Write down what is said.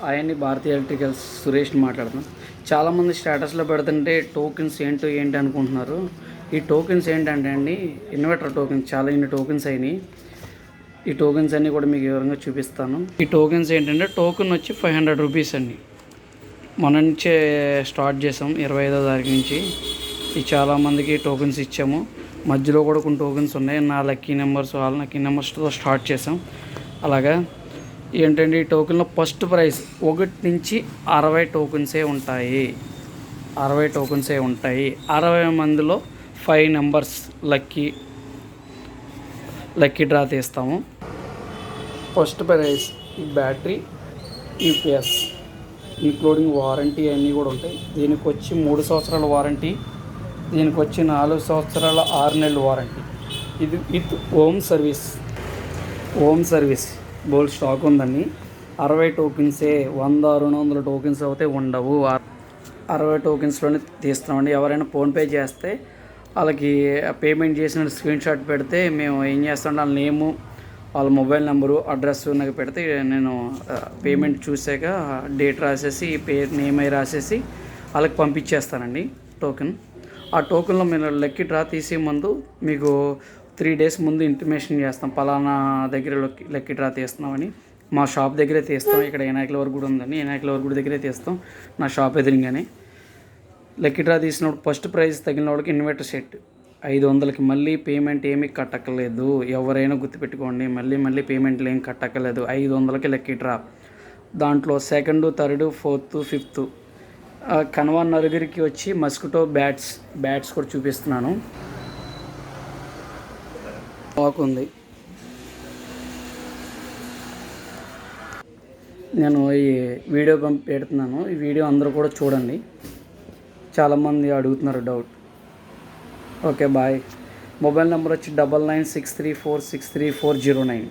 ఆయన్ని భారతీ ఎలక్ట్రికల్స్ సురేష్ని మాట్లాడుతున్నాం. చాలామంది స్టేటస్లో పెడుతుంటే టోకెన్స్ ఏంటి అనుకుంటున్నారు. ఈ టోకెన్స్ ఏంటంటే అండి, ఇన్వర్టర్ టోకెన్స్, చాలా ఇన్ని టోకెన్స్ అయినాయి. ఈ టోకెన్స్ అన్నీ కూడా మీకు వివరంగా చూపిస్తాను. ఈ టోకెన్స్ ఏంటంటే, టోకెన్ వచ్చి 500 రూపీస్ అండి. మన నుంచే స్టార్ట్ చేసాం 25వ తారీఖు నుంచి. ఈ చాలామందికి టోకెన్స్ ఇచ్చాము. మధ్యలో కూడా కొన్ని టోకెన్స్ ఉన్నాయి. నా లక్కీ నెంబర్స్, వాళ్ళ లక్కీ నెంబర్స్తో స్టార్ట్ చేసాం. అలాగా ఏంటంటే, ఈ టోకెన్లో ఫస్ట్ ప్రైజ్ 1 నుంచి 60 టోకెన్సే ఉంటాయి. 60 టోకెన్సే ఉంటాయి. 60 మందిలో 5 నెంబర్స్ లక్కీ డ్రా తీస్తాము. ఫస్ట్ ప్రైజ్ ఈ బ్యాటరీ, యూపీఎస్ ఇంక్లూడింగ్ వారంటీ అన్నీ కూడా ఉంటాయి. దీనికి వచ్చి 3 సంవత్సరాల వారంటీ, దీనికి వచ్చి 4 సంవత్సరాల 6 నెలల వారంటీ. ఇది with home service bold stock ఉందండి. 60 టోకెన్సే, 100-200 టోకెన్స్ అయితే ఉండవు. 60 టోకెన్స్లోనే తీస్తామండి. ఎవరైనా ఫోన్పే చేస్తే వాళ్ళకి పేమెంట్ చేసిన స్క్రీన్ షాట్ పెడితే మేము ఏం చేస్తామంటే, వాళ్ళ నేము, వాళ్ళ మొబైల్ నెంబరు, అడ్రస్ నాకు పెడితే నేను పేమెంట్ చూసాక డేట్ రాసేసి, నేమ్ అయి రాసేసి వాళ్ళకి పంపించేస్తానండి టోకెన్. ఆ టోకెన్లో మీరు లక్కీ డ్రా తీసే ముందు మీకు 3 days ముందు ఇంటిమేషన్ చేస్తాం, పలానా దగ్గర లక్కీ డ్రా తీస్తున్నామని. మా షాప్ దగ్గరే తీస్తాం. ఇక్కడ వినాయకుల వరకు కూడా ఉందండి, వినాయకుల వరకు దగ్గరే తీస్తాం. నా షాప్ ఎదురుగానే లక్కీ డ్రా తీసినప్పుడు ఫస్ట్ ప్రైజ్ తగిలిన వాడికి ఇన్వర్టర్ సెట్ 500కి. మళ్ళీ పేమెంట్ ఏమీ కట్టక్కర్లేదు. ఎవరైనా గుర్తుపెట్టుకోండి, మళ్ళీ పేమెంట్లు ఏం కట్టక్కర్లేదు. 500కి లక్కీ డ్రా. దాంట్లో 2nd, 3rd, 4th, 5th Kanva నలుగురికి వచ్చి మస్కిటో బ్యాట్స్ కూడా చూపిస్తున్నాను. ఉంది. నేను ఈ వీడియో పెడుతున్నాను. ఈ వీడియో అందరూ కూడా చూడండి. చాలామంది అడుగుతున్నారు doubt. Okay, bye. Mobile number వచ్చి 9963463409.